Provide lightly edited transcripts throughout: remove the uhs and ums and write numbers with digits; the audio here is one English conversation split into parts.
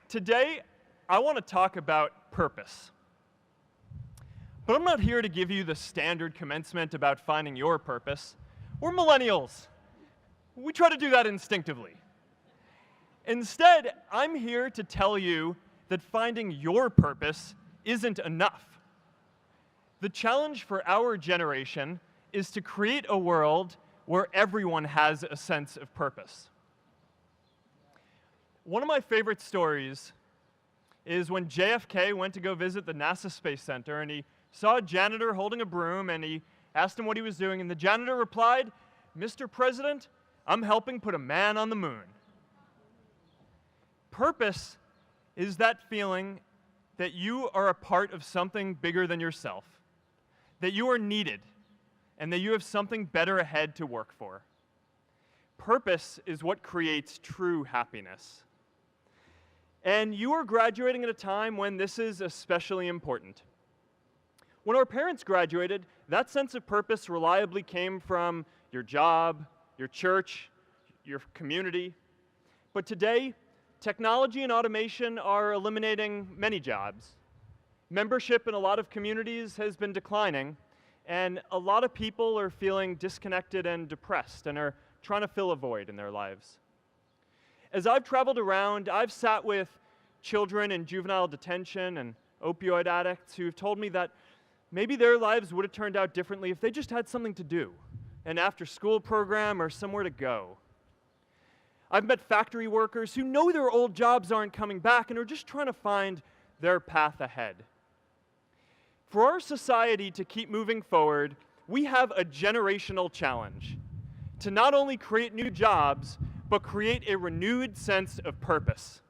Today, I want to talk about purpose. But I'm not here to give you the standard commencement about finding your purpose. We're millennials. We try to do that instinctively. Instead, I'm here to tell you that finding your purpose isn't enough. The challenge for our generation is to create a world where everyone has a sense of purpose. One of my favorite stories is when JFK went to go visit the NASA Space Center, and he saw a janitor holding a broom, and he asked him what he was doing, and the janitor replied, "Mr. President, I'm helping put a man on the moon." Purpose is that feeling that you are a part of something bigger than yourself, that you are needed, and that you have something better ahead to work for. Purpose is what creates true happiness. And you are graduating at a time when this is especially important. When our parents graduated, that sense of purpose reliably came from your job, your church, your community. But today, technology and automation are eliminating many jobs. Membership in a lot of communities has been declining, and a lot of people are feeling disconnected and depressed and are trying to fill a void in their lives. As I've traveled around, I've sat with children in juvenile detention and opioid addicts who've told me that maybe their lives would have turned out differently if they just had something to do, an after-school program or somewhere to go. I've met factory workers who know their old jobs aren't coming back and are just trying to find their path ahead. For our society to keep moving forward, we have a generational challenge to not only create new jobs, but create a renewed sense of purpose.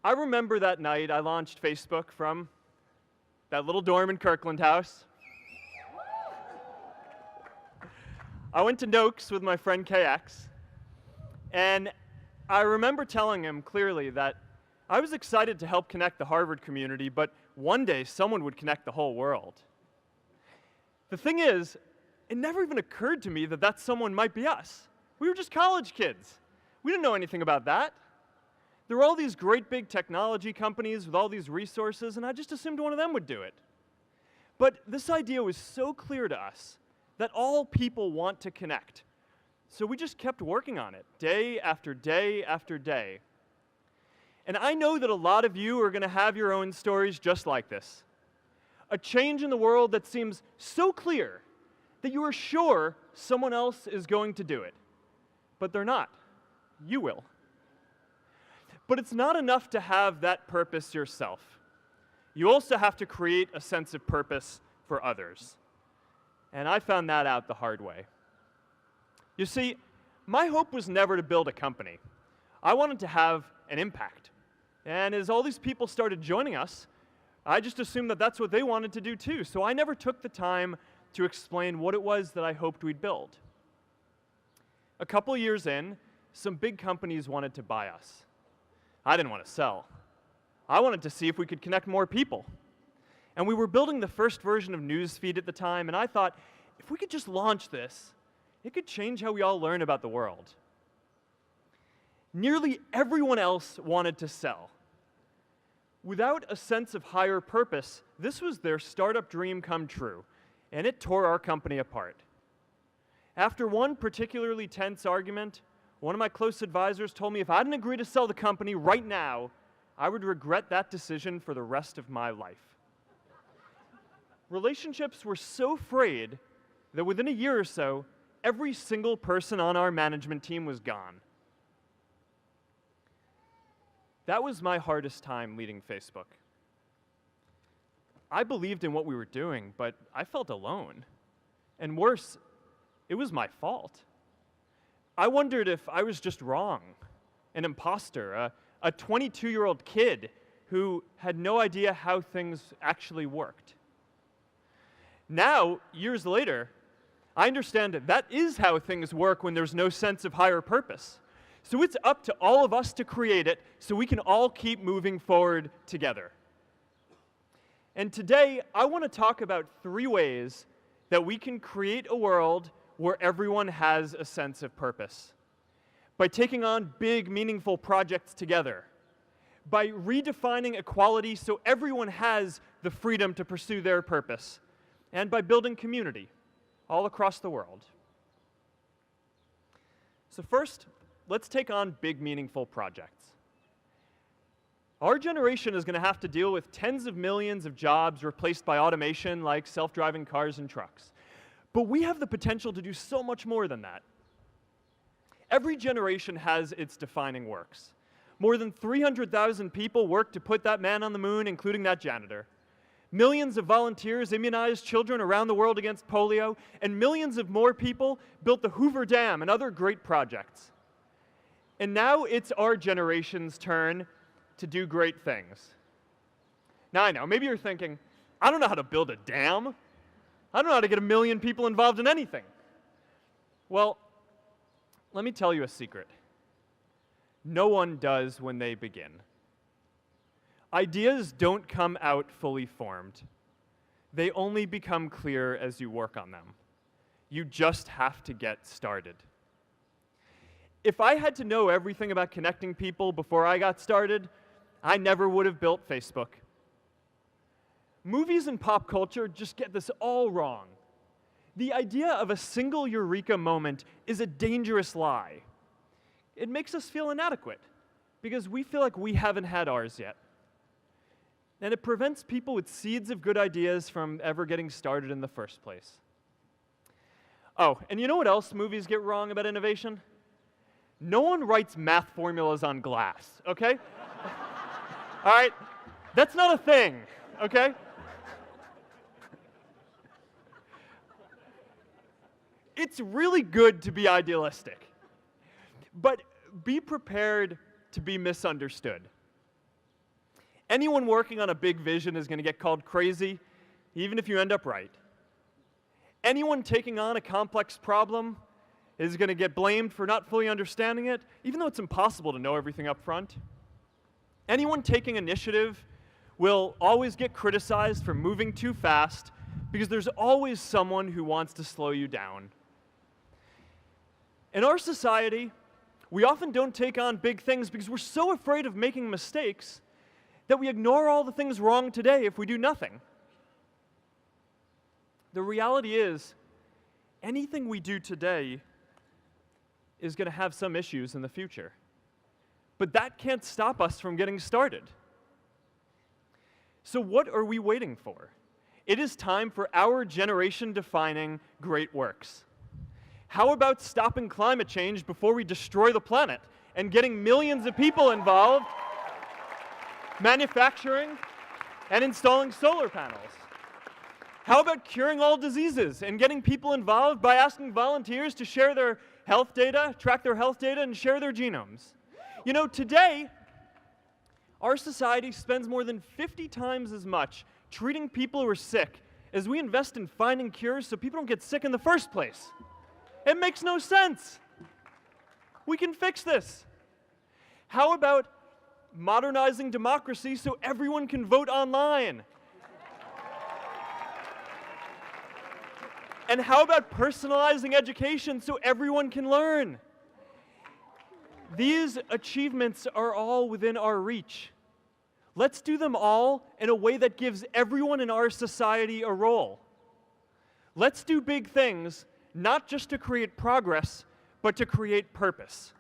I remember that night I launched Facebook from that little dorm in Kirkland House. I went to Noakes with my friend KX, and I remember telling him clearly that I was excited to help connect the Harvard community, but one day someone would connect the whole world. The thing is, it never even occurred to me that that someone might be us. We were just college kids. We didn't know anything about that. There were all these great big technology companies with all these resources, and I just assumed one of them would do it. But this idea was so clear to us that all people want to connect. So we just kept working on it, day after day after day. And I know that a lot of you are going to have your own stories just like this. A change in the world that seems so clear that you are sure someone else is going to do it. But they're not. You will. But it's not enough to have that purpose yourself. You also have to create a sense of purpose for others. And I found that out the hard way. You see, my hope was never to build a company. I wanted to have an impact. And as all these people started joining us, I just assumed that that's what they wanted to do too. So I never took the time to explain what it was that I hoped we'd build. A couple years in, some big companies wanted to buy us. I didn't want to sell. I wanted to see if we could connect more people. And we were building the first version of Newsfeed at the time, and I thought, if we could just launch this, it could change how we all learn about the world. Nearly everyone else wanted to sell. Without a sense of higher purpose, this was their startup dream come true, and it tore our company apart. After one particularly tense argument, one of my close advisors told me if I didn't agree to sell the company right now, I would regret that decision for the rest of my life. Relationships were so frayed that within a year or so, every single person on our management team was gone. That was my hardest time leading Facebook. I believed in what we were doing, but I felt alone. And worse, it was my fault. I wondered if I was just wrong, an imposter, a 22-year-old kid who had no idea how things actually worked. Now, years later, I understand that is how things work when there's no sense of higher purpose. So it's up to all of us to create it so we can all keep moving forward together. And today, I want to talk about 3 ways that we can create a world where everyone has a sense of purpose. by taking on big, meaningful projects together, by redefining equality so everyone has the freedom to pursue their purpose, and by building community all across the world. So first, let's take on big, meaningful projects. Our generation is going to have to deal with tens of millions of jobs replaced by automation like self-driving cars and trucks. But we have the potential to do so much more than that. Every generation has its defining works. More than 300,000 people worked to put that man on the moon, including that janitor. Millions of volunteers immunized children around the world against polio, and millions of more people built the Hoover Dam and other great projects. And now it's our generation's turn to do great things. Now I know, maybe you're thinking, I don't know how to build a dam. I don't know how to get 1 million people involved in anything. Well, let me tell you a secret. No one does when they begin. Ideas don't come out fully formed. They only become clear as you work on them. You just have to get started. If I had to know everything about connecting people before I got started, I never would have built Facebook. Movies and pop culture just get this all wrong. The idea of a single eureka moment is a dangerous lie. It makes us feel inadequate because we feel like we haven't had ours yet. And it prevents people with seeds of good ideas from ever getting started in the first place. Oh, and you know what else movies get wrong about innovation? No one writes math formulas on glass, okay? All right? That's not a thing, okay? It's really good to be idealistic, but be prepared to be misunderstood. Anyone working on a big vision is going to get called crazy, even if you end up right. Anyone taking on a complex problem is going to get blamed for not fully understanding it, even though it's impossible to know everything up front. Anyone taking initiative will always get criticized for moving too fast because there's always someone who wants to slow you down. In our society, we often don't take on big things because we're so afraid of making mistakes that we ignore all the things wrong today if we do nothing. The reality is, anything we do today is going to have some issues in the future. But that can't stop us from getting started. So what are we waiting for? It is time for our generation-defining great works. How about stopping climate change before we destroy the planet and getting millions of people involved, manufacturing and installing solar panels? How about curing all diseases and getting people involved by asking volunteers to share their health data, track their health data, and share their genomes? You know, today, our society spends more than 50 times as much treating people who are sick as we invest in finding cures so people don't get sick in the first place. It makes no sense. We can fix this. How about modernizing democracy so everyone can vote online? And how about personalizing education so everyone can learn? These achievements are all within our reach. Let's do them all in a way that gives everyone in our society a role. Let's do big things, not just to create progress, but to create purpose.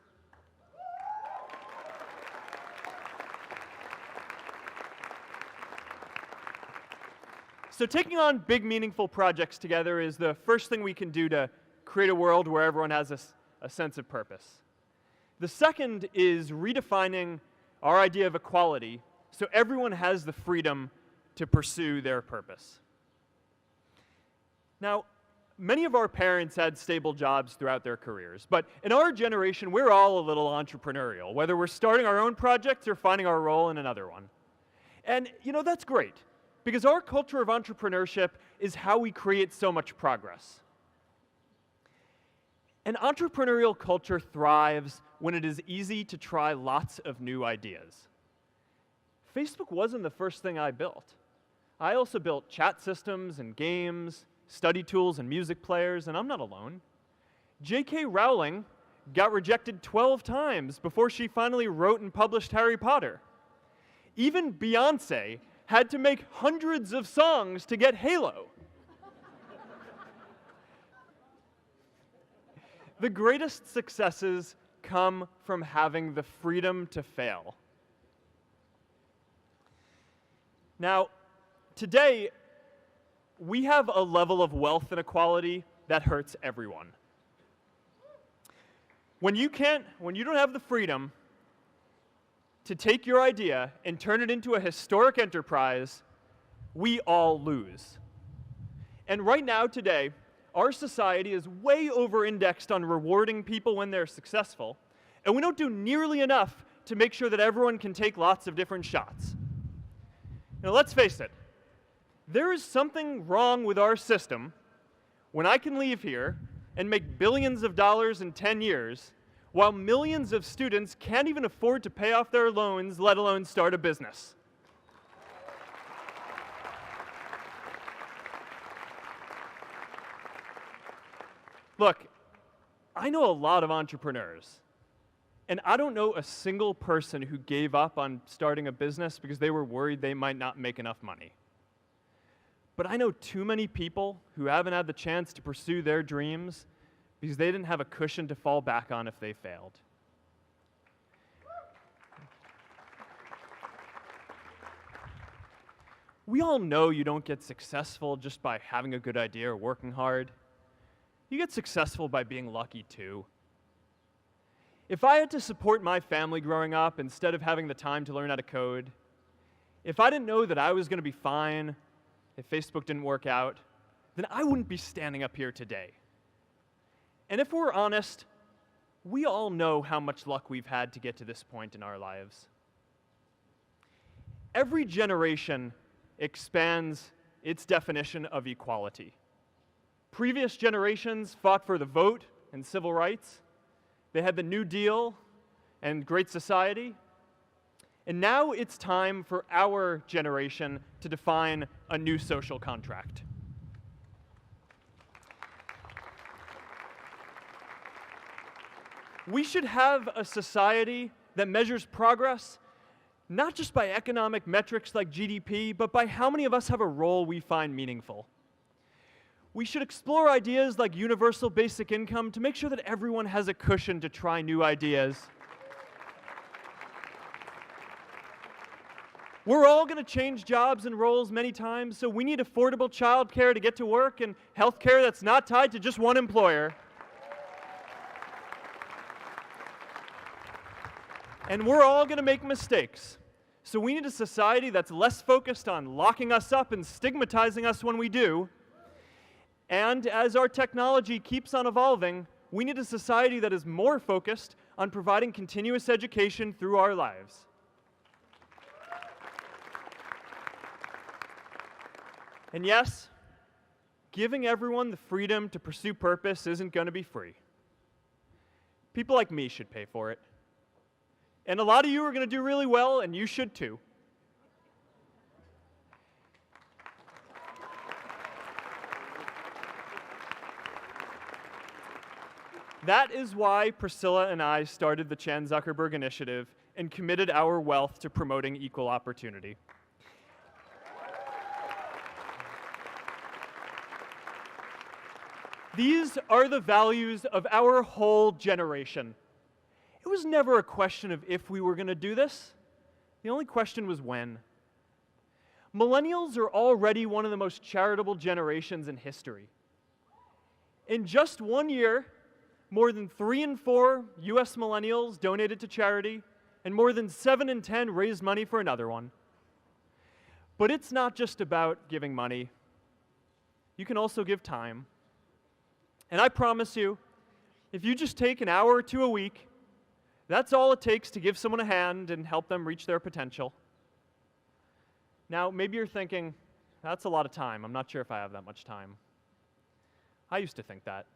So taking on big, meaningful projects together is the first thing we can do to create a world where everyone has a sense of purpose. The second is redefining our idea of equality so everyone has the freedom to pursue their purpose. Now, many of our parents had stable jobs throughout their careers, but in our generation, we're all a little entrepreneurial, whether we're starting our own projects or finding our role in another one. And, you know, that's great, because our culture of entrepreneurship is how we create so much progress. An entrepreneurial culture thrives when it is easy to try lots of new ideas. Facebook wasn't the first thing I built. I also built chat systems and games, study tools and music players, and I'm not alone. J.K. Rowling got rejected 12 times before she finally wrote and published Harry Potter. Even Beyoncé had to make hundreds of songs to get Halo. The greatest successes come from having the freedom to fail. Now, today, we have a level of wealth inequality that hurts everyone. When you don't have the freedom to take your idea and turn it into a historic enterprise, we all lose. And right now, today, our society is way over-indexed on rewarding people when they're successful, and we don't do nearly enough to make sure that everyone can take lots of different shots. Now, let's face it, there is something wrong with our system when I can leave here and make billions of dollars in 10 years, while millions of students can't even afford to pay off their loans, let alone start a business. Look, I know a lot of entrepreneurs, and I don't know a single person who gave up on starting a business because they were worried they might not make enough money. But I know too many people who haven't had the chance to pursue their dreams because they didn't have a cushion to fall back on if they failed. We all know you don't get successful just by having a good idea or working hard. You get successful by being lucky too. If I had to support my family growing up instead of having the time to learn how to code, if I didn't know that I was going to be fine if Facebook didn't work out, then I wouldn't be standing up here today. And if we're honest, we all know how much luck we've had to get to this point in our lives. Every generation expands its definition of equality. Previous generations fought for the vote and civil rights. They had the New Deal and Great Society. And now it's time for our generation to define a new social contract. We should have a society that measures progress not just by economic metrics like GDP, but by how many of us have a role we find meaningful. We should explore ideas like universal basic income to make sure that everyone has a cushion to try new ideas. We're all going to change jobs and roles many times, so we need affordable childcare to get to work and healthcare that's not tied to just one employer. And we're all going to make mistakes. So we need a society that's less focused on locking us up and stigmatizing us when we do. And as our technology keeps on evolving, we need a society that is more focused on providing continuous education through our lives. And yes, giving everyone the freedom to pursue purpose isn't going to be free. People like me should pay for it. And a lot of you are going to do really well, and you should too. That is why Priscilla and I started the ZUCKERBERG initiative and committed our wealth to promoting equal opportunity. These are the values of our whole generation. It was never a question of if we were going to do this. The only question was when. Millennials are already one of the most charitable generations in history. In just 1 year, more than 3 in 4 US millennials donated to charity, and more than 7 in 10 raised money for another one. But it's not just about giving money. You can also give time. And I promise you, if you just take an hour or two a week, that's all it takes to give someone a hand and help them reach their potential. Now, maybe you're thinking, that's a lot of time. I'm not sure if I have that much time. I used to think that.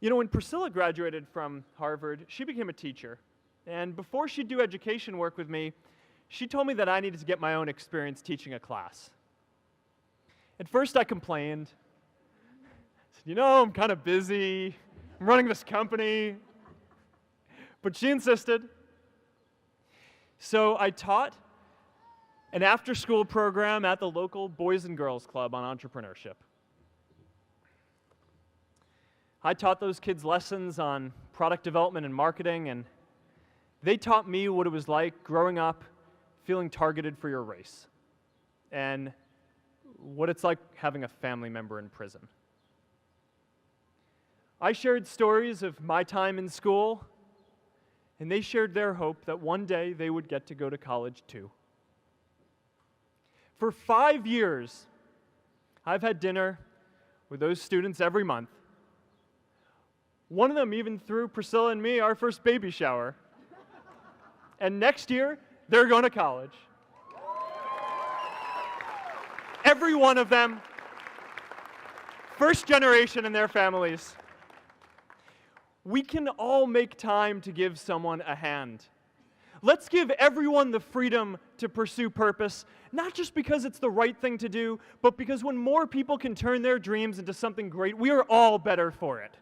You know, when Priscilla graduated from Harvard, she became a teacher. And before she'd do education work with me, she told me that I needed to get my own experience teaching a class. At first, I complained. I said, you know, I'm kind of busy. I'm running this company. But she insisted. So I taught an after-school program at the local Boys and Girls Club on entrepreneurship. I taught those kids lessons on product development and marketing, and they taught me what it was like growing up feeling targeted for your race, and what it's like having a family member in prison. I shared stories of my time in school, and they shared their hope that one day they would get to go to college too. For 5 years, I've had dinner with those students every month. One of them even threw Priscilla and me our first baby shower. And next year, they're going to college. Every one of them, first generation in their families. We can all make time to give someone a hand. Let's give everyone the freedom to pursue purpose, not just because it's the right thing to do, but because when more people can turn their dreams into something great, we are all better for it.